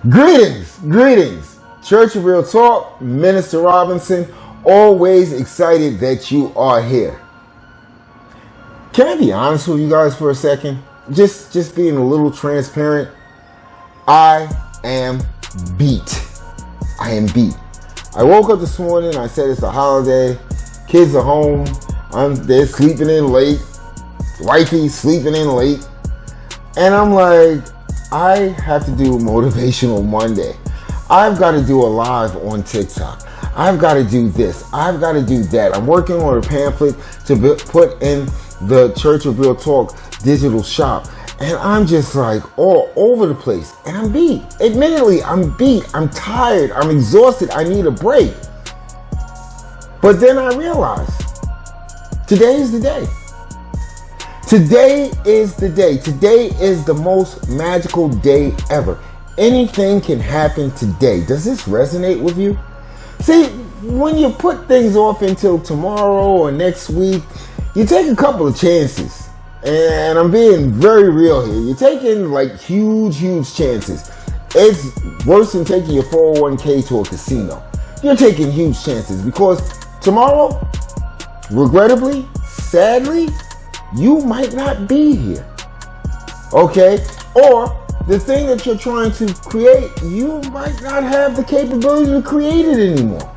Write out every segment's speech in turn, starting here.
Greetings. Church of Real Talk, Minister Robinson, always excited that you are here. Can I be honest with you guys for a second? Just being a little transparent. I am beat. I woke up this morning, I said it's a holiday, kids are home, they're sleeping in late, wifey sleeping in late, and I'm like, I have to do Motivational Monday. I've got to do a live on TikTok. I've got to do this. I've got to do that. I'm working on a pamphlet to put in the Church of Real Talk digital shop. And I'm just like all over the place. And I'm beat. Admittedly, I'm beat. I'm tired. I'm exhausted. I need a break. But then I realized today is the day. Today is the day. Today is the most magical day ever. Anything can happen today. Does this resonate with you? See, when you put things off until tomorrow or next week, you take a couple of chances. And I'm being very real here. You're taking like huge chances. It's worse than taking your 401k to a casino. You're taking huge chances because tomorrow, regrettably, sadly, you might not be here. Okay? Or the thing that you're trying to create, you might not have the capability to create it anymore.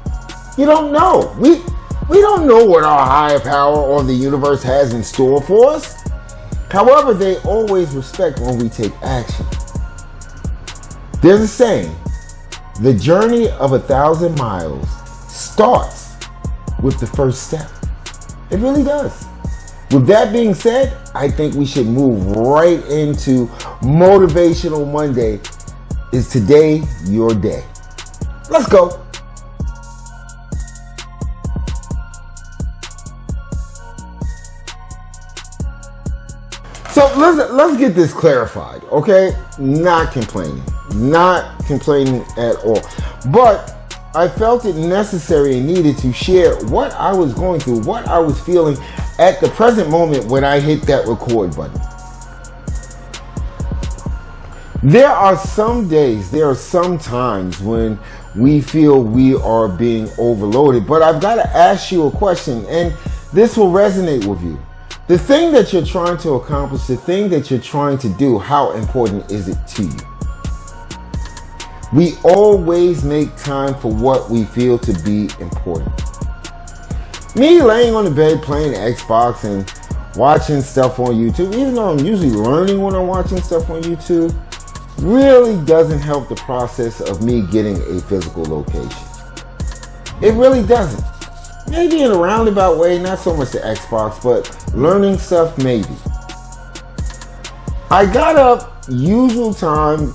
You don't know. We don't know what our higher power or the universe has in store for us. However, they always respect when we take action. There's a saying, the journey of 1,000 miles starts with the first step. It really does. With that being said, I think we should move right into Motivational Monday. Is today your day? Let's go. So let's get this clarified, okay? Not complaining at all. But I felt it necessary and needed to share what I was going through, what I was feeling at the present moment when I hit that record button. There are some days, there are some times when we feel we are being overloaded, but I've got to ask you a question, and this will resonate with you. The thing that you're trying to accomplish, the thing that you're trying to do, how important is it to you? We always make time for what we feel to be important. Me laying on the bed playing Xbox and watching stuff on YouTube, even though I'm usually learning when I'm watching stuff on YouTube, really doesn't help the process of me getting a physical location. It really doesn't. Maybe in a roundabout way, not so much the Xbox, but learning stuff maybe. I got up, usual time,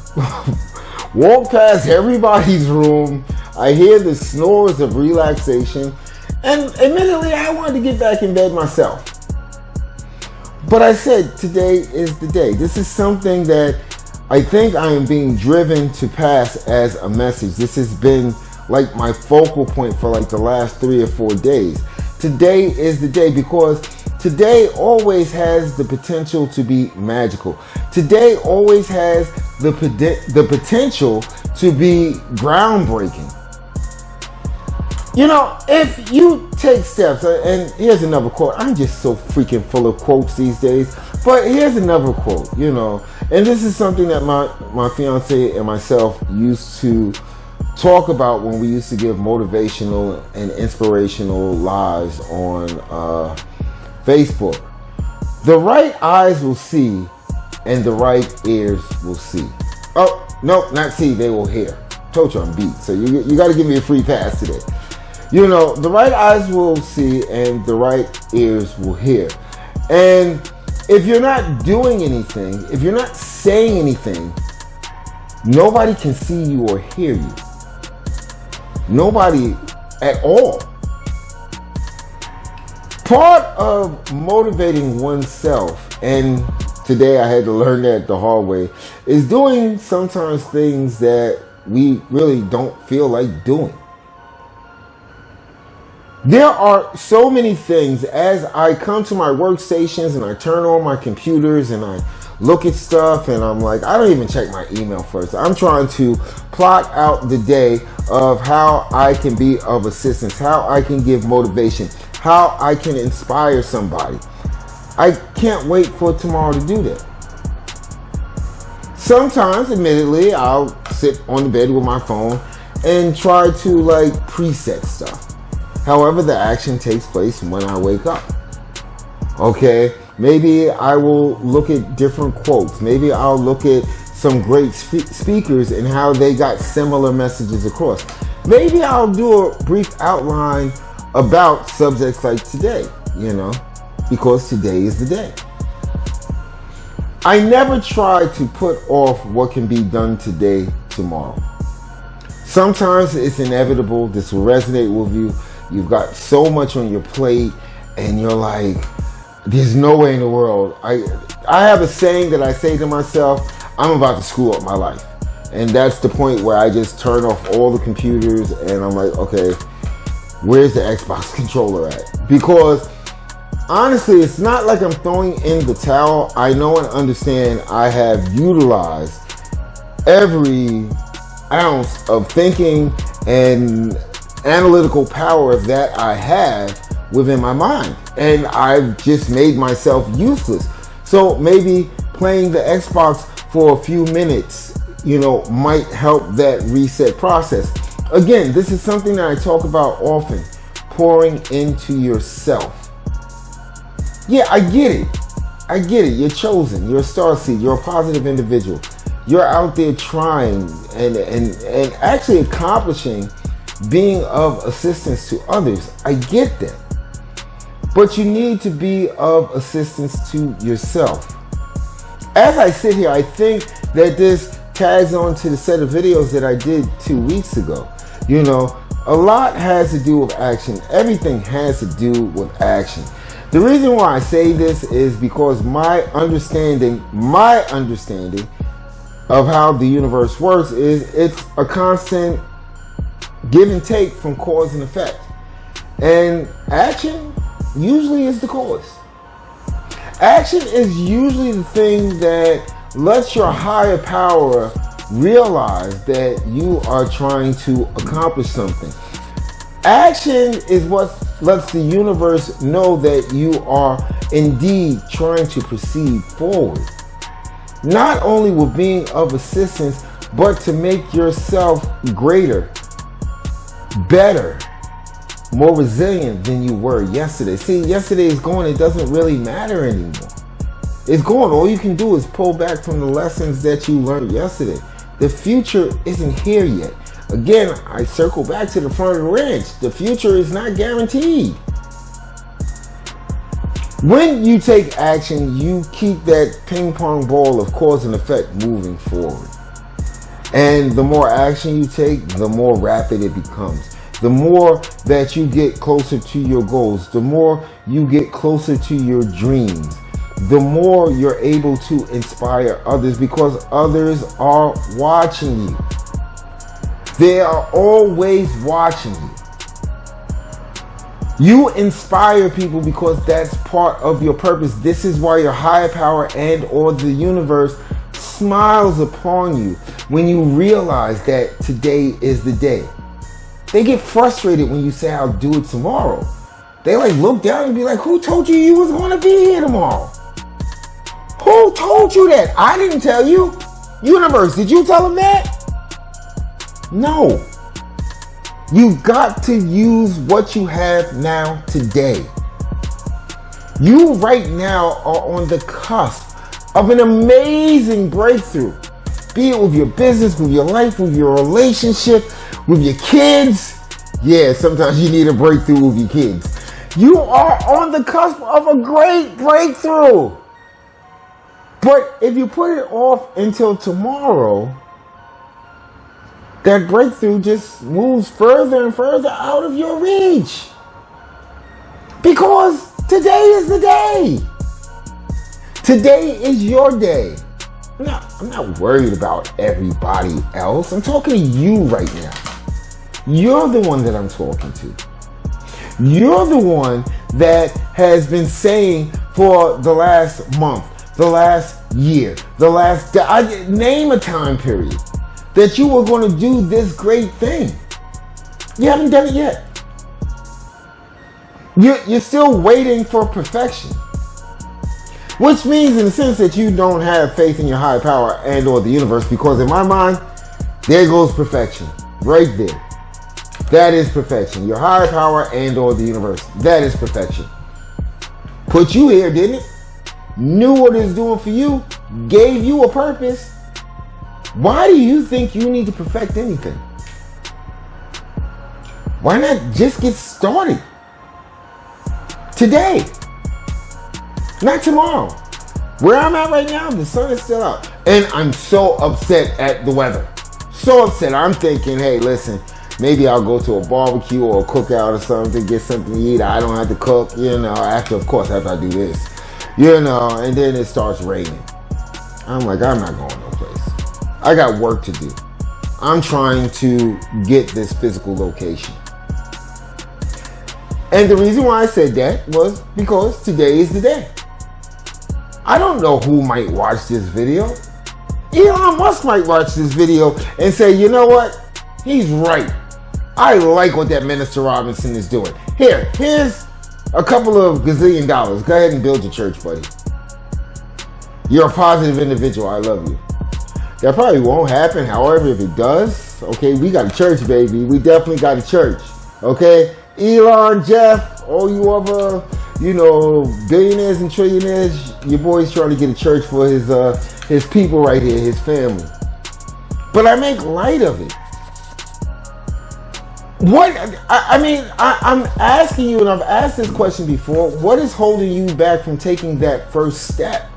walked past everybody's room. I hear the snores of relaxation. And admittedly, I wanted to get back in bed myself. But I said, today is the day. This is something that I think I am being driven to pass as a message. This has been like my focal point for like the last 3 or 4 days. Today is the day because today always has the potential to be magical. Today always has the potential to be groundbreaking. You know, if you take steps, and here's another quote. I'm just so freaking full of quotes these days. But here's another quote, you know. And this is something that my fiance and myself used to talk about when we used to give motivational and inspirational lives on Facebook. The right eyes will see and the right ears will see. Oh, no, not see, they will hear. Told you I'm beat, so you got to give me a free pass today. You know, the right eyes will see and the right ears will hear. And if you're not doing anything, if you're not saying anything, nobody can see you or hear you. Nobody at all. Part of motivating oneself, and today I had to learn that the hard way, is doing sometimes things that we really don't feel like doing. There are so many things as I come to my workstations and I turn on my computers and I look at stuff and I'm like, I don't even check my email first. I'm trying to plot out the day of how I can be of assistance, how I can give motivation, how I can inspire somebody. I can't wait for tomorrow to do that. Sometimes, admittedly, I'll sit on the bed with my phone and try to like preset stuff. However, the action takes place when I wake up. Okay, maybe I will look at different quotes. Maybe I'll look at some great speakers and how they got similar messages across. Maybe I'll do a brief outline about subjects like today, because today is the day. I never try to put off what can be done today tomorrow. Sometimes it's inevitable. This will resonate with you. You've got so much on your plate and you're like, there's no way in the world. I have a saying that I say to myself, I'm about to screw up my life. And that's the point where I just turn off all the computers and I'm like, okay, where's the Xbox controller at? Because honestly, it's not like I'm throwing in the towel. I know and understand I have utilized every ounce of thinking and analytical power that I have within my mind. And I've just made myself useless. So maybe playing the Xbox for a few minutes, might help that reset process. Again, this is something that I talk about often, pouring into yourself. Yeah, I get it. You're chosen. You're a starseed. You're a positive individual. You're out there trying and actually accomplishing being of assistance to others. I get that. But you need to be of assistance to yourself. As I sit here, I think that this tags on to the set of videos that I did 2 weeks ago. A lot has to do with action. Everything has to do with action. The reason why I say this is because my understanding of how the universe works is it's a constant give and take from cause and effect. And action usually is the cause. Action is usually the thing that lets your higher power realize that you are trying to accomplish something. Action is what lets the universe know that you are indeed trying to proceed forward. Not only with being of assistance, but to make yourself greater, better, more resilient than you were yesterday. See, yesterday is gone. It doesn't really matter anymore. It's gone. All you can do is pull back from the lessons that you learned yesterday. The future isn't here yet. Again, I circle back to the front of the ranch. The future is not guaranteed. When you take action, you keep that ping pong ball of cause and effect moving forward. And the more action you take, the more rapid it becomes. The more that you get closer to your goals, the more you get closer to your dreams, the more you're able to inspire others because others are watching you. They are always watching you. You inspire people because that's part of your purpose. This is why your higher power and or the universe smiles upon you when you realize that today is the day. They get frustrated when you say I'll do it tomorrow. They look down and be like, who told you was going to be here tomorrow? Who told you that? I didn't tell you. Universe, did you tell them that? No. You've got to use what you have now today. You right now are on the cusp of an amazing breakthrough. Be it with your business, with your life, with your relationship, with your kids. Yeah, sometimes you need a breakthrough with your kids. You are on the cusp of a great breakthrough. But if you put it off until tomorrow, that breakthrough just moves further and further out of your reach. Because today is the day. Today is your day. I'm not worried about everybody else. I'm talking to you right now. You're the one that I'm talking to. You're the one that has been saying for the last month, the last year, the last name a time period that you were going to do this great thing. You haven't done it yet. You're still waiting for perfection. Which means in the sense that you don't have faith in your higher power and or the universe, because in my mind, there goes perfection. Right there. That is perfection. Your higher power and or the universe. That is perfection. Put you here, didn't it? Knew what it's doing for you. Gave you a purpose. Why do you think you need to perfect anything? Why not just get started? Today. Not tomorrow. Where I'm at right now, the sun is still out. And I'm so upset at the weather. So upset. I'm thinking, hey, listen, maybe I'll go to a barbecue or a cookout or something, get something to eat. I don't have to cook, after I do this. And then it starts raining. I'm like, I'm not going no place. I got work to do. I'm trying to get this physical location. And the reason why I said that was because today is the day. I don't know who might watch this video. Elon Musk might watch this video and say, you know what? He's right. I like what that Minister Robinson is doing. Here's a couple of gazillion dollars. Go ahead and build your church, buddy. You're a positive individual. I love you. That probably won't happen. However, if it does, okay, we got a church, baby. We definitely got a church. Okay? Elon, Jeff, all you other, billionaires and trillionaires, your boy's trying to get a church for his people right here, his family. But I make light of it. I'm asking you, and I've asked this question before, what is holding you back from taking that first step?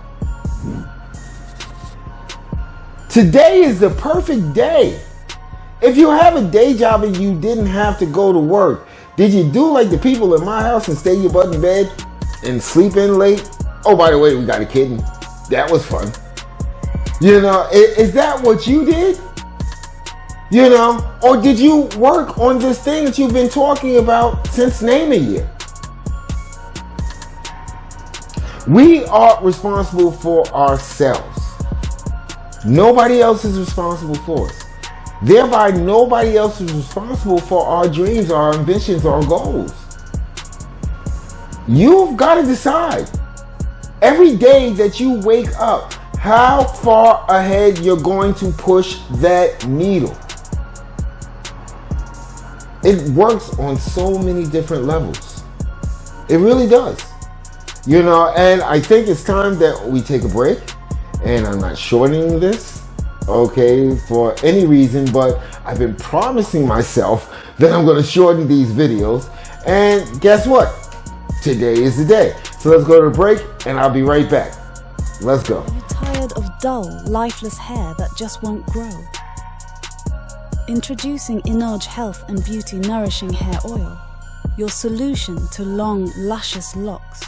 Today is the perfect day. If you have a day job and you didn't have to go to work, did you do like the people in my house and stay your butt in bed and sleep in late? Oh, by the way, we got a kitten. That was fun. Is that what you did? Or did you work on this thing that you've been talking about since name a year? We are responsible for ourselves. Nobody else is responsible for us. Thereby, nobody else is responsible for our dreams, our ambitions, our goals. You've got to decide every day that you wake up how far ahead you're going to push that needle. It works on so many different levels. It really does. And I think it's time that we take a break. And I'm not shortening this, okay, for any reason, but I've been promising myself that I'm going to shorten these videos. And guess what? Today is the day. So let's go to the break, and I'll be right back. Let's go. Are you tired of dull, lifeless hair that just won't grow? Introducing Inoj Health and Beauty Nourishing Hair Oil, your solution to long, luscious locks.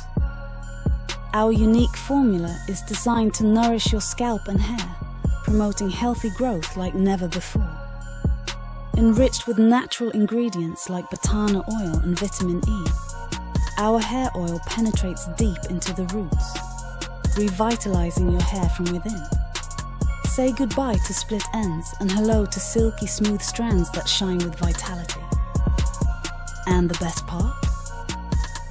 Our unique formula is designed to nourish your scalp and hair, promoting healthy growth like never before. Enriched with natural ingredients like botana oil and vitamin E, our hair oil penetrates deep into the roots, revitalizing your hair from within. Say goodbye to split ends and hello to silky smooth strands that shine with vitality. And the best part?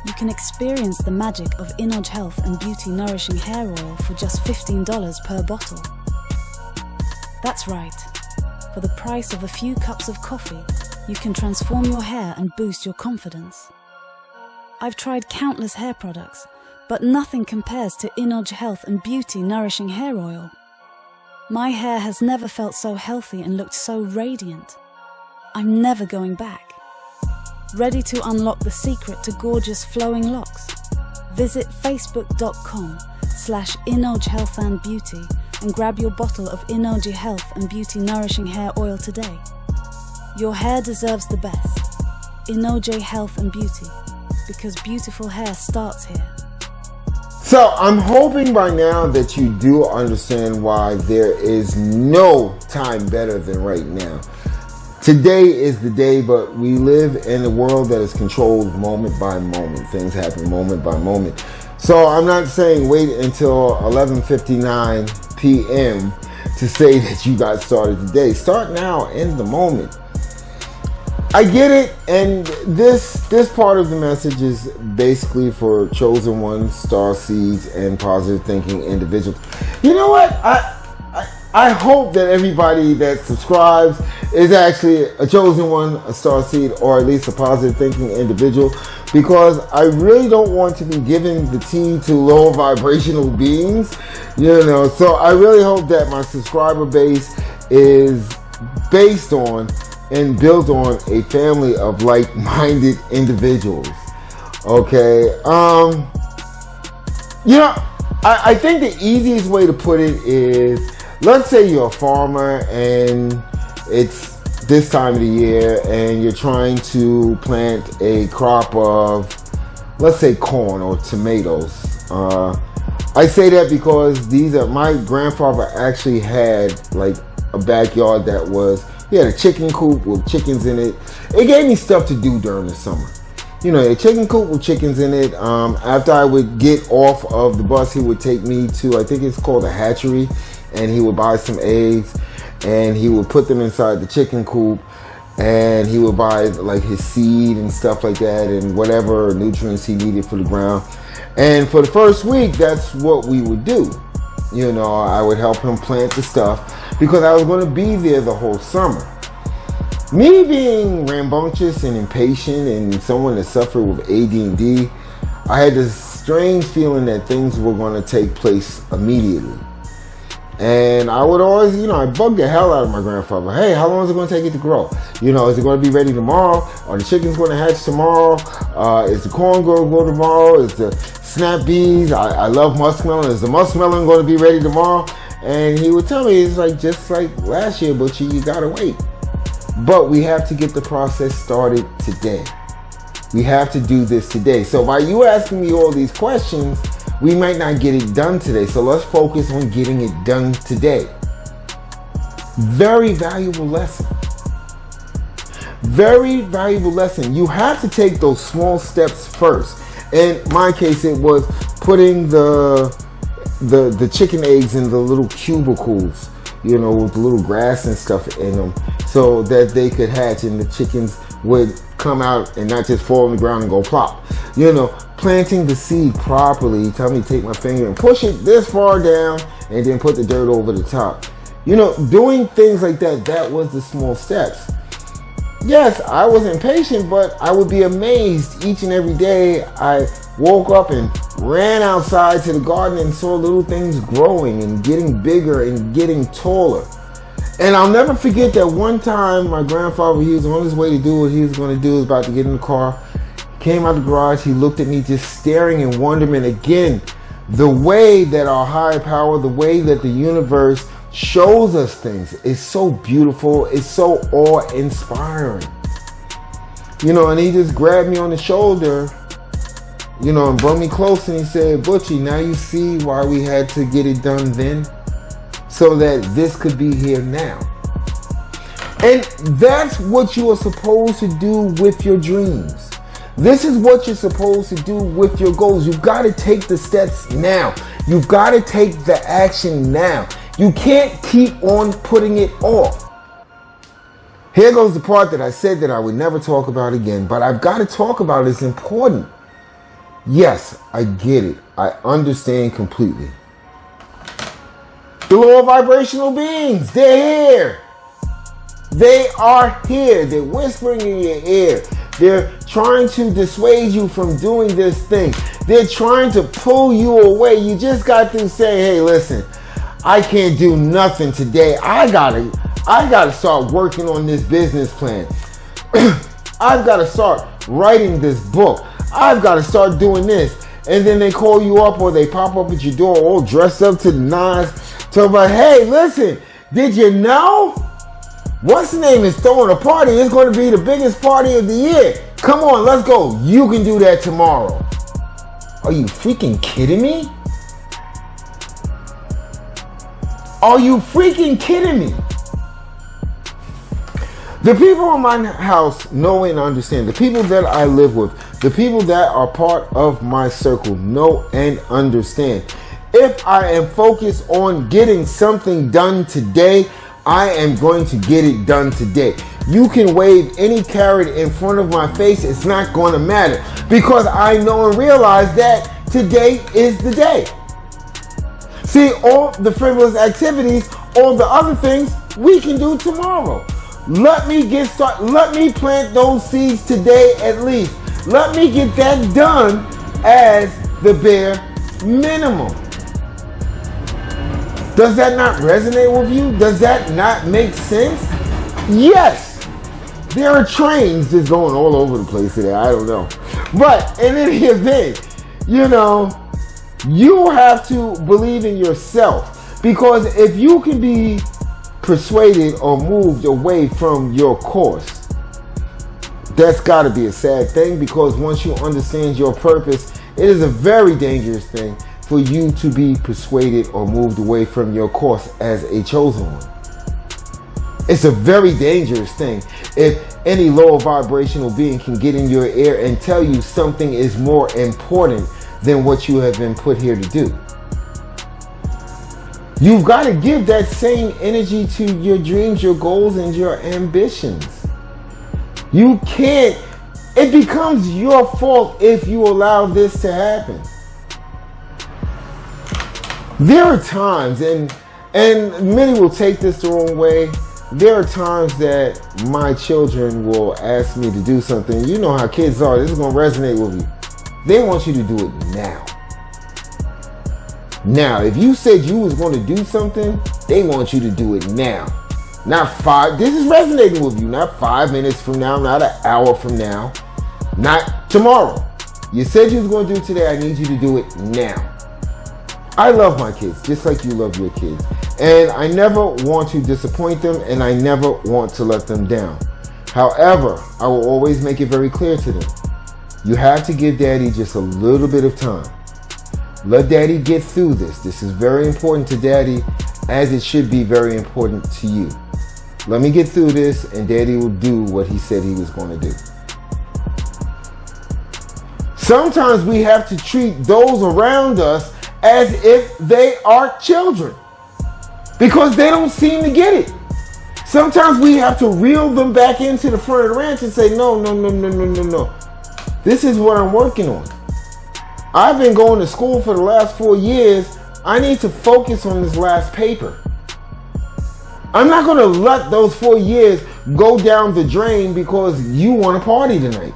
You can experience the magic of Inoj Health and Beauty Nourishing Hair Oil for just $15 per bottle. That's right. For the price of a few cups of coffee, you can transform your hair and boost your confidence. I've tried countless hair products, but nothing compares to Inoj Health and Beauty Nourishing Hair Oil. My hair has never felt so healthy and looked so radiant. I'm never going back. Ready to unlock the secret to gorgeous flowing locks? Visit facebook.com/Inoj Health and Beauty and grab your bottle of Inoj Health and Beauty Nourishing Hair Oil today. Your hair deserves the best. Inoj Health and Beauty, because beautiful hair starts here. So I'm hoping by now that you do understand why there is no time better than right now. Today is the day, but we live in a world that is controlled moment by moment. Things happen moment by moment. So I'm not saying wait until 11:59 p.m. to say that you got started today. Start now, in the moment. I get it, and this part of the message is basically for chosen ones, star seeds, and positive thinking individuals. You know what? I hope that everybody that subscribes is actually a chosen one, a star seed, or at least a positive thinking individual, because I really don't want to be giving the tea to low vibrational beings, so I really hope that my subscriber base is based on and built on a family of like-minded individuals. Okay. I think the easiest way to put it is, let's say you're a farmer and it's this time of the year and you're trying to plant a crop of, let's say, corn or tomatoes. I say that because my grandfather actually had like a backyard he had a chicken coop with chickens in it. It gave me stuff to do during the summer. A chicken coop with chickens in it. After I would get off of the bus, he would take me to, I think it's called a hatchery, and he would buy some eggs and he would put them inside the chicken coop, and he would buy like his seed and stuff like that and whatever nutrients he needed for the ground. And for the first week, that's what we would do. I would help him plant the stuff because I was going to be there the whole summer. Me being rambunctious and impatient and someone that suffered with AD&D, I had this strange feeling that things were going to take place immediately. And I would always, I bugged the hell out of my grandfather. Hey, how long is it going to take it to grow? Is it going to be ready tomorrow? Are the chickens going to hatch tomorrow? Is the corn going to grow tomorrow? Is the snap bees? I love muskmelon. Is the muskmelon going to be ready tomorrow? And he would tell me, it's like, just like last year, Butchie, you got to wait. But we have to get the process started today. We have to do this today. So by you asking me all these questions, we might not get it done today. So let's focus on getting it done today. Very valuable lesson. Very valuable lesson. You have to take those small steps first. In my case, it was putting the chicken eggs in the little cubicles, with the little grass and stuff in them, so that they could hatch and the chickens would come out and not just fall on the ground and go plop. Planting the seed properly. You tell me to take my finger and push it this far down and then put the dirt over the top. Doing things like that, that was the small steps. Yes, I was impatient, but I would be amazed each and every day. I woke up and ran outside to the garden and saw little things growing and getting bigger and getting taller. And I'll never forget that one time my grandfather, he was on his way to do what he was going to do. He was about to get in the car. Came out of the garage. He looked at me just staring in wonderment. Again, the way that our higher power, the way that the universe shows us things is so beautiful. It's so awe-inspiring. And he just grabbed me on the shoulder, and brought me close, and he said, Butchie, now you see why we had to get it done then, so that this could be here now. And that's what you are supposed to do with your dreams. This is what you're supposed to do with your goals. You've got to take the steps now. You've got to take the action now. You can't keep on putting it off. Here goes the part that I said that I would never talk about again, but I've got to talk about it. It's important. Yes, I get it. I understand completely. The lower vibrational beings, they're here. They are here. They're whispering in your ear. They're trying to dissuade you from doing this thing. They're trying to pull you away. You just got to say, hey, listen, I can't do nothing today. I gotta start working on this business plan. I've got to start writing this book. I've got to start doing this. And then they call you up or they pop up at your door all dressed up to the nines. Talk about, hey, listen, did you know? What's the name is throwing a party. It's going to be the biggest party of the year. Come on, let's go. You can do that tomorrow. Are you freaking kidding me? Are you freaking kidding me? The people in my house know and understand. The people that I live with, The people that are part of my circle know and understand. If I am focused on getting something done today, I am going to get it done today. You can wave any carrot in front of my face, it's not going to matter, because I know and realize that today is the day. See, all the frivolous activities, all the other things, we can do tomorrow. Let me get started. Let me plant those seeds today at least. Let me get that done as the bare minimum. Does that not resonate with you? Does that not make sense? Yes. There are trains just going all over the place today. I don't know. But in any event, you have to believe in yourself, because if you can be persuaded or moved away from your course, that's got to be a sad thing, because once you understand your purpose, it is a very dangerous thing for you to be persuaded or moved away from your course as a chosen one. It's a very dangerous thing if any lower vibrational being can get in your ear and tell you something is more important than what you have been put here to do. You've got to give that same energy to your dreams, your goals, and your ambitions. You can't. It becomes your fault if you allow this to happen. There are times, and many will take this the wrong way, there are times that my children will ask me to do something. You know how kids are. This is going to resonate with you. They want you to do it now. Now, if you said you was going to do something, they want you to do it now. Not this is resonating with you, not 5 minutes from now, not an hour from now, not tomorrow. You said you was going to do it today. I need you to do it now. I love my kids just like you love your kids. And I never want to disappoint them, and I never want to let them down. However, I will always make it very clear to them. You have to give daddy just a little bit of time. Let daddy get through this. This is very important to daddy, as it should be very important to you. Let me get through this, and daddy will do what he said he was going to do. Sometimes we have to treat those around us as if they are children, because they don't seem to get it. Sometimes we have to reel them back into the front of the ranch and say, no. This is what I'm working on. I've been going to school for the last 4 years. I need to focus on this last paper. I'm not going to let those 4 years go down the drain because you want to party tonight.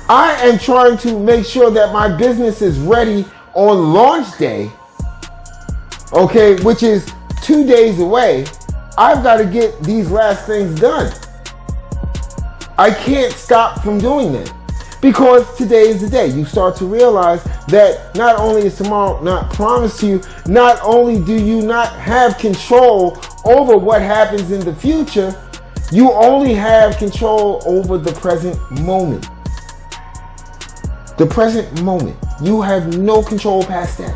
I am trying to make sure that my business is ready on launch day, okay, which is 2 days away. I've got to get these last things done. I can't stop from doing that, because today is the day. You start to realize that not only is tomorrow not promised to you, not only do you not have control over what happens in the future, you only have control over the present moment. The present moment. You have no control past that.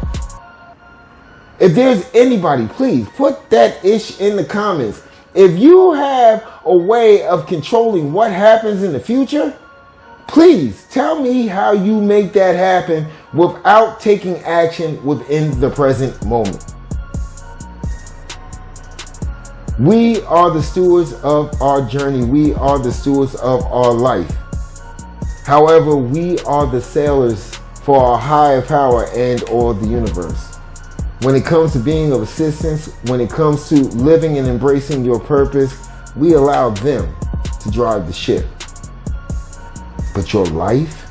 If there's anybody, please put that ish in the comments. If you have a way of controlling what happens in the future, please tell me how you make that happen without taking action within the present moment. We are the stewards of our journey. We are the stewards of our life. However, we are the sailors for our higher power and or the universe. When it comes to being of assistance, when it comes to living and embracing your purpose, we allow them to drive the ship. But your life,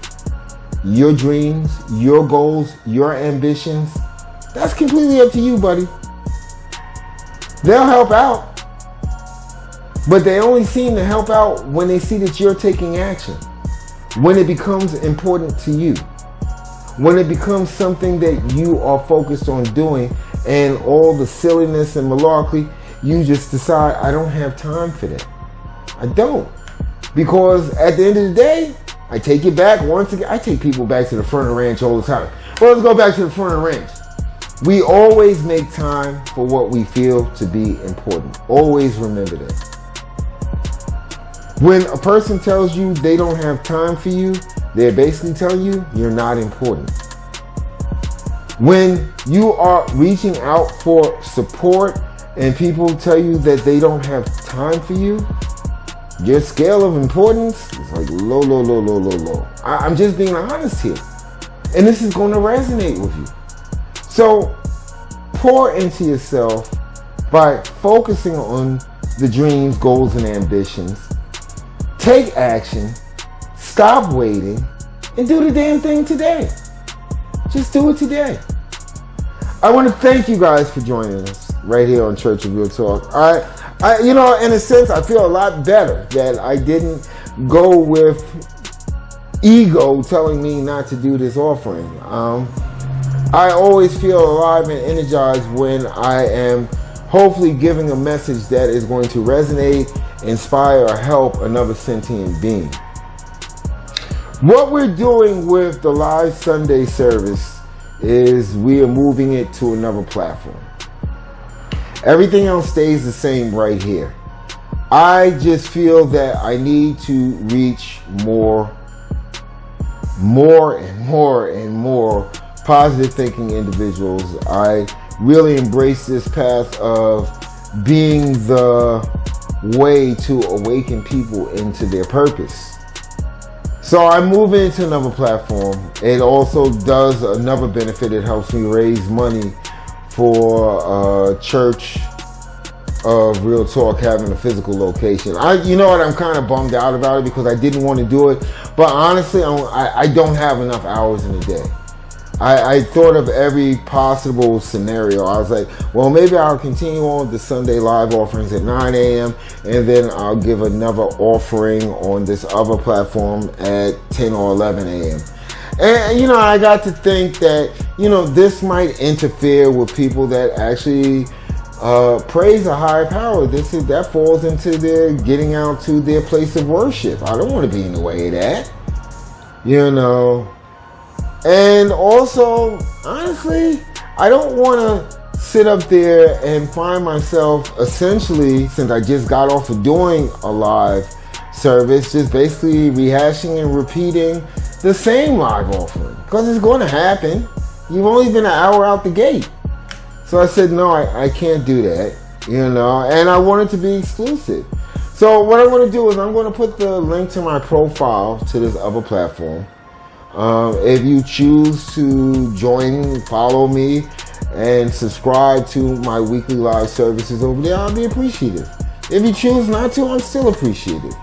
your dreams, your goals, your ambitions, that's completely up to you, buddy. They'll help out, but they only seem to help out when they see that you're taking action. When it becomes important to you, when it becomes something that you are focused on doing, and all the silliness and malarkey, you just decide, I don't have time for that. I don't. Because at the end of the day, I take it back once again. I take people back to the front of the ranch all the time. Well, let's go back to the front of the ranch. We always make time for what we feel to be important. Always remember that. When a person tells you they don't have time for you, they're basically telling you you're not important. When you are reaching out for support and people tell you that they don't have time for you, your scale of importance is like low, low, low, low, low, low. I'm just being honest here. And this is going to resonate with you. So pour into yourself by focusing on the dreams, goals, and ambitions. Take action. Stop waiting. And do the damn thing today. Just do it today. I want to thank you guys for joining us right here on Church of Real Talk. In a sense, I feel a lot better that I didn't go with ego telling me not to do this offering. I always feel alive and energized when I am hopefully giving a message that is going to resonate, inspire, or help another sentient being. What we're doing with the live Sunday service is we are moving it to another platform. Everything else stays the same right here. I just feel that I need to reach more and more positive thinking individuals. I really embrace this path of being the way to awaken people into their purpose. So I move into another platform. It also does another benefit. It helps me raise money for Church of Real Talk having a physical location. You know what? I'm kind of bummed out about it because I didn't want to do it. But honestly, I don't have enough hours in a day. I thought of every possible scenario. I was like, well, maybe I'll continue on with the Sunday live offerings at 9 a.m. and then I'll give another offering on this other platform at 10 or 11 a.m. And, I got to think that, this might interfere with people that actually praise a higher power. That falls into their getting out to their place of worship. I don't want to be in the way of that. And also, honestly, I don't want to sit up there and find myself essentially, since I just got off of doing a live service, just basically rehashing and repeating the same live offering. Because it's going to happen. You've only been an hour out the gate. So I said, no, I can't do that, and I want it to be exclusive. So what I'm going to do is I'm going to put the link to my profile to this other platform. If you choose to join, follow me, and subscribe to my weekly live services over there, I'll be appreciative. If you choose not to, I'm still appreciative.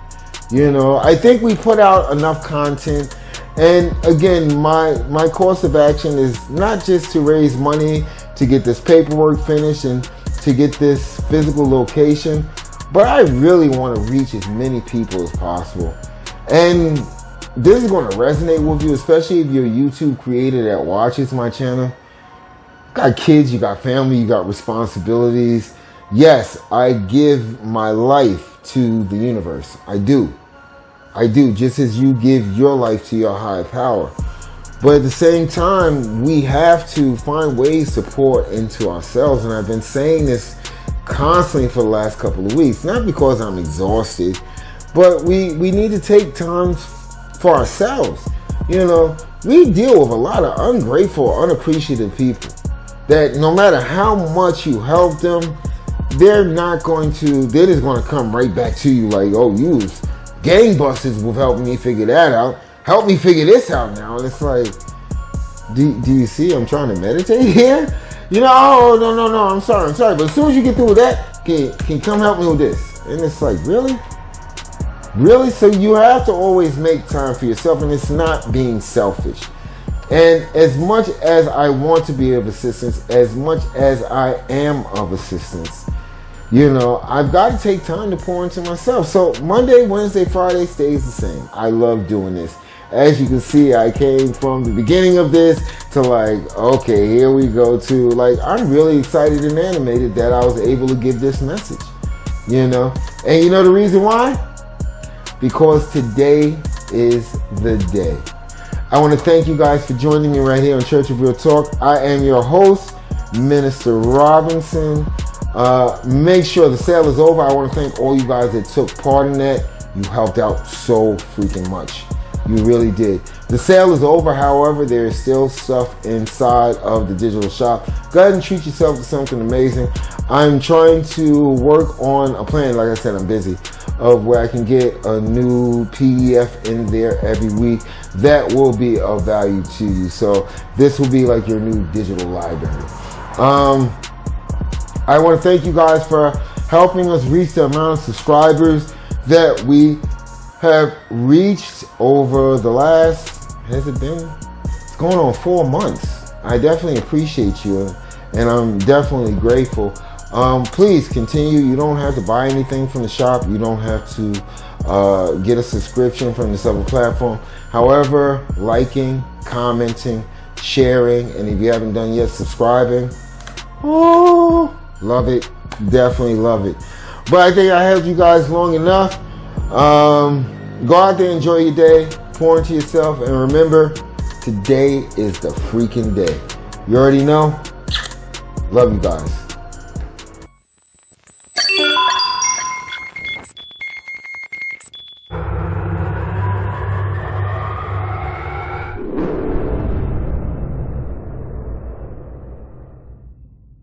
I think we put out enough content. And again, my course of action is not just to raise money to get this paperwork finished and to get this physical location, but I really want to reach as many people as possible. And this is going to resonate with you, especially if you're a YouTube creator that watches my channel. You got kids, you got family, you got responsibilities. Yes, I give my life to the universe. I do, just as you give your life to your higher power. But at the same time, we have to find ways to pour into ourselves. And I've been saying this constantly for the last couple of weeks, not because I'm exhausted, but we need to take time for ourselves. We deal with a lot of ungrateful, unappreciative people that no matter how much you help them, they're just going to come right back to you like, oh, you was gangbusters with helping me figure that out. Help me figure this out now. And it's like, do you see I'm trying to meditate here? Oh, no, I'm sorry. But as soon as you get through with that, can you come help me with this? And it's like, really? Really? So you have to always make time for yourself, and it's not being selfish. And as much as I want to be of assistance, as much as I am of assistance, I've got to take time to pour into myself. So Monday, Wednesday, Friday stays the same. I love doing this. As you can see, I came from the beginning of this to okay, here we go to I'm really excited and animated that I was able to give this message, And the reason why? Because today is the day. I want to thank you guys for joining me right here on Church of Real Talk. I am your host, Minister Robinson. Make sure the sale is over. I want to thank all you guys that took part in that. You helped out so freaking much. You really did. The sale is over, however, there is still stuff inside of the digital shop. Go ahead and treat yourself to something amazing. I'm trying to work on a plan, like I said, I'm busy, of where I can get a new PDF in there every week that will be of value to you. So this will be like your new digital library. I want to thank you guys for helping us reach the amount of subscribers that we have reached over the last, has it been? It's going on 4 months. I definitely appreciate you, and I'm definitely grateful. Please continue. You don't have to buy anything from the shop. You don't have to get a subscription from this other platform. However, liking, commenting, sharing, and if you haven't done yet, subscribing. Oh, love it. Definitely love it. But I think I held you guys long enough. Go out there, enjoy your day, pour into yourself, and remember, today is the freaking day. You already know. Love you guys.